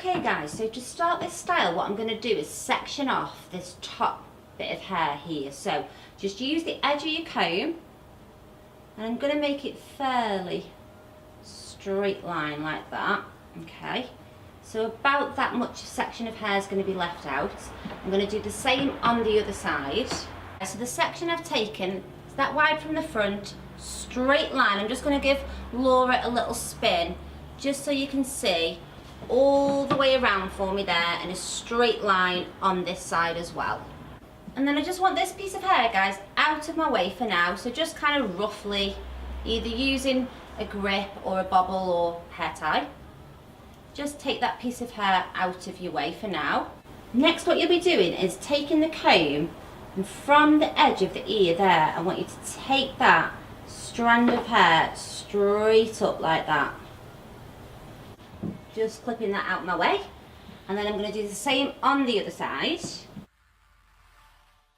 Okay guys, so to start this style, what I'm going to do is section off this top bit of hair here. So just use the edge of your comb, and I'm going to make it fairly straight line like that. Okay, so about that much section of hair is going to be left out. I'm going to do the same on the other side. So the section I've taken is that wide from the front, straight line. I'm just going to give Laura a little spin just so you can see all the way around for me there, and a straight line on this side as well. And then I just want this piece of hair, guys, out of my way for now. So just kind of roughly, either using a grip or a bobble or hair tie, just take that piece of hair out of your way for now. Next, what you'll be doing is taking the comb, and from the edge of the ear there, I want you to take that strand of hair straight up like that. Just clipping that out my way, and then I'm going to do the same on the other side.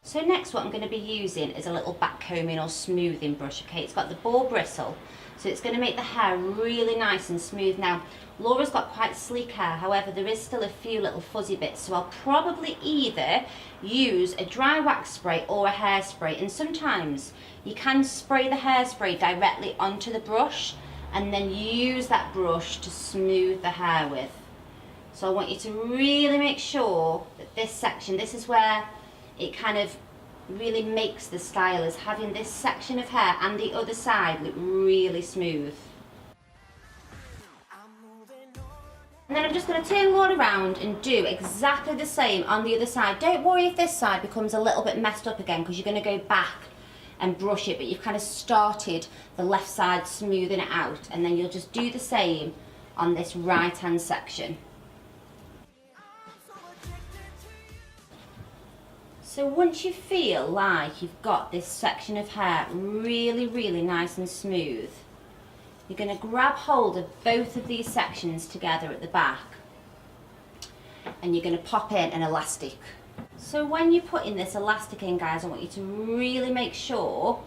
So next, what I'm going to be using is a little back combing or smoothing brush. Okay, it's got the ball bristle, so it's going to make the hair really nice and smooth. Now, Laura's got quite sleek hair, however there is still a few little fuzzy bits, so I'll probably either use a dry wax spray or a hairspray, and sometimes you can spray the hairspray directly onto the brush and then use that brush to smooth the hair with. So I want you to really make sure that this section, this is where it kind of really makes the style, is having this section of hair and the other side look really smooth. And then I'm just going to turn Laura around and do exactly the same on the other side. Don't worry if this side becomes a little bit messed up again, because you're going to go back and brush it, but you've kind of started the left side smoothing it out, and then you'll just do the same on this right hand section. So once you feel like you've got this section of hair really nice and smooth, you're going to grab hold of both of these sections together at the back, and you're going to pop in an elastic. So when you're putting this elastic in, guys, I want you to really make sure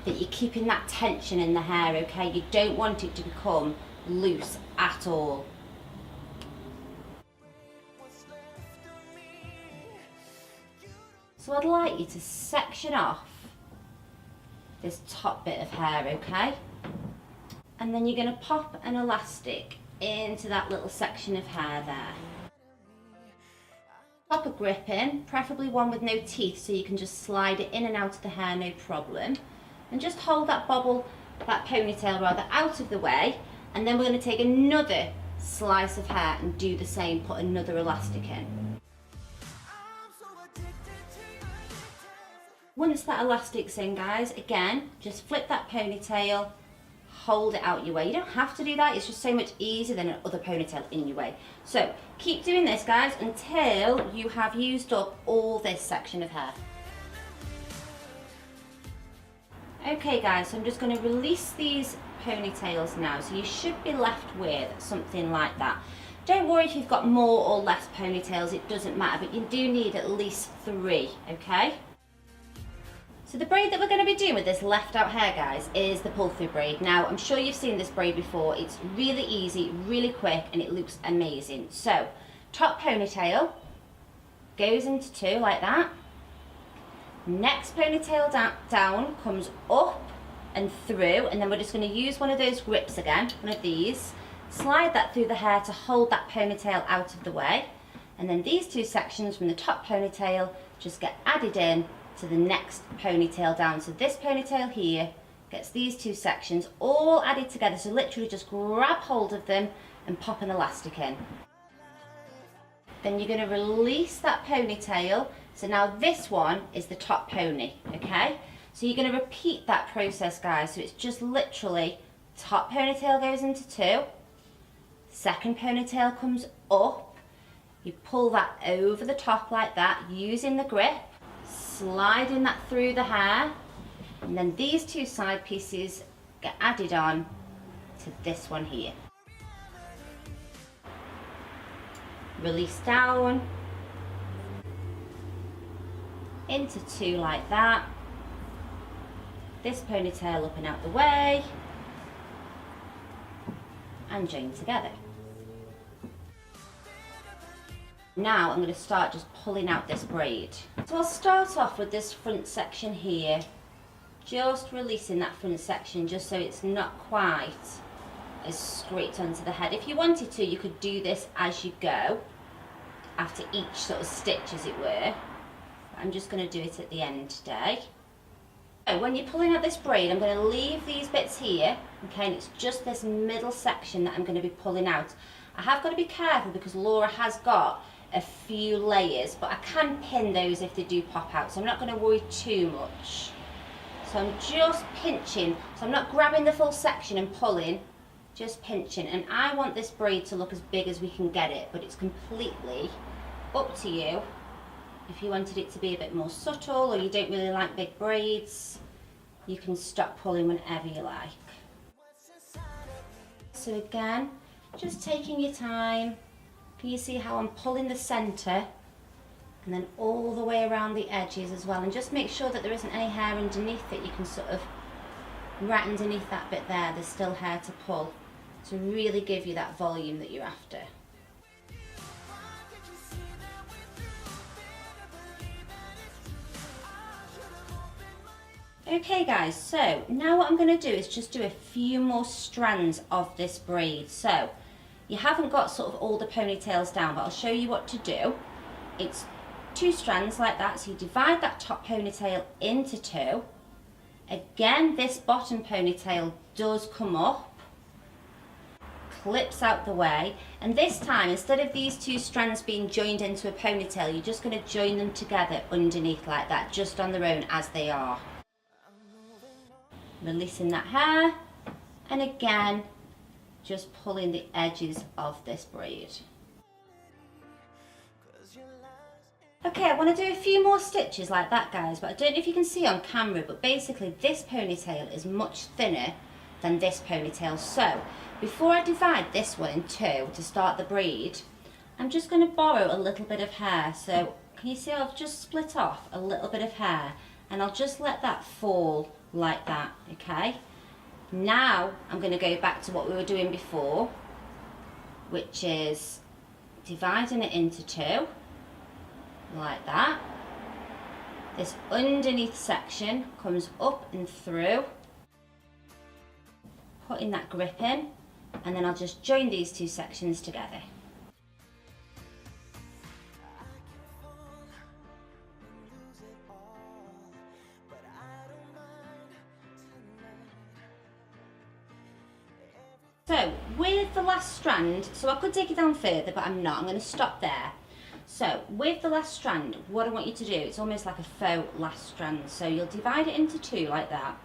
that you're keeping that tension in the hair, okay? You don't want it to become loose at all. So I'd like you to section off this top bit of hair, okay? And then you're going to pop an elastic into that little section of hair there. Pop a grip in, preferably one with no teeth, so you can just slide it in and out of the hair, no problem. And just hold that bobble, that ponytail rather, out of the way. And then we're going to take another slice of hair and do the same, put another elastic in. Once that elastic's in, guys, again, just flip that ponytail, hold it out your way. You don't have to do that, it's just so much easier than another ponytail in your way. So keep doing this, guys, until you have used up all this section of hair. Okay guys, so I'm just going to release these ponytails now, so you should be left with something like that. Don't worry if you've got more or less ponytails, it doesn't matter, but you do need at least 3, okay? So the braid that we're going to be doing with this left out hair, guys, is the pull through braid. Now, I'm sure you've seen this braid before. It's really easy, really quick, and it looks amazing. So, top ponytail goes into 2 like that. Next ponytail down comes up and through, and then we're just going to use one of those grips again, one of these. Slide that through the hair to hold that ponytail out of the way. And then these 2 sections from the top ponytail just get added in to the next ponytail down. So this ponytail here gets these 2 sections all added together, so literally just grab hold of them and pop an elastic in. Then you're going to release that ponytail, so now this one is the top pony, okay? So you're going to repeat that process, guys, so it's just literally top ponytail goes into 2, second ponytail comes up, you pull that over the top like that using the grip, sliding that through the hair, and then these 2 side pieces get added on to this one here. Release down into 2 like that, this ponytail up and out the way, and join together. Now I'm going to start just pulling out this braid. So I'll start off with this front section here, just releasing that front section just so it's not quite as scraped onto the head. If you wanted to, you could do this as you go, after each sort of stitch as it were. But I'm just going to do it at the end today. So when you're pulling out this braid, I'm going to leave these bits here, okay, and it's just this middle section that I'm going to be pulling out. I have got to be careful because Laura has got a few layers, but I can pin those if they do pop out, so I'm not going to worry too much. So I'm just pinching, so I'm not grabbing the full section and pulling, just pinching. And I want this braid to look as big as we can get it, but it's completely up to you. If you wanted it to be a bit more subtle, or you don't really like big braids, you can stop pulling whenever you like. So again, just taking your time. Can you see how I'm pulling the centre and then all the way around the edges as well, and just make sure that there isn't any hair underneath it. You can sort of, right underneath that bit there, there's still hair to pull to really give you that volume that you're after. Okay guys, so now what I'm going to do is just do a few more strands of this braid. So you haven't got sort of all the ponytails down, but I'll show you what to do. It's 2 strands like that, so you divide that top ponytail into 2. Again, this bottom ponytail does come up, clips out the way, and this time, instead of these 2 strands being joined into a ponytail, you're just going to join them together underneath like that, just on their own as they are. Releasing that hair, and again, just pulling the edges of this braid. Okay, I want to do a few more stitches like that, guys, but I don't know if you can see on camera, but basically this ponytail is much thinner than this ponytail. So before I divide this one in 2 to start the braid, I'm just going to borrow a little bit of hair. So can you see I've just split off a little bit of hair, and I'll just let that fall like that, okay? Now I'm going to go back to what we were doing before, which is dividing it into 2, like that. This underneath section comes up and through, putting that grip in, and then I'll just join these 2 sections together. So with the last strand, so I could take it down further, but I'm not, I'm going to stop there. So with the last strand, what I want you to do, it's almost like a faux last strand. So you'll divide it into 2 like that,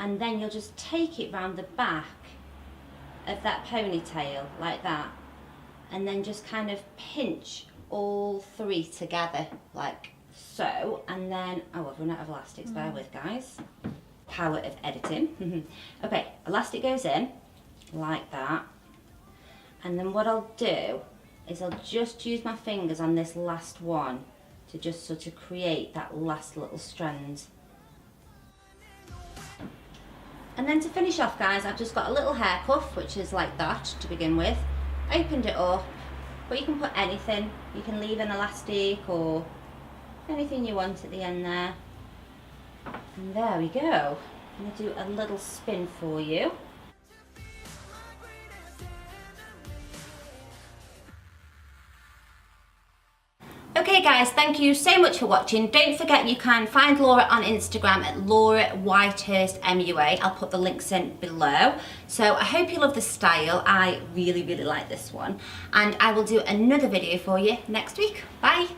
and then you'll just take it round the back of that ponytail like that, and then just kind of pinch all 3 together like so, and then, oh, I've run out of elastics, bear with guys. Power of editing. Okay, elastic goes in like that, and then what I'll do is I'll just use my fingers on this last one to just sort of create that last little strand. And then to finish off, guys, I've just got a little hair cuff, which is like that to begin with. Opened it up, but you can put anything. You can leave an elastic or anything you want at the end there. And there we go. I'm going to do a little spin for you. Okay guys, thank you so much for watching. Don't forget you can find Laura on Instagram at Laura Whitehurst MUA. I'll put the links in below. So I hope you love the style. I really like this one. And I will do another video for you next week. Bye.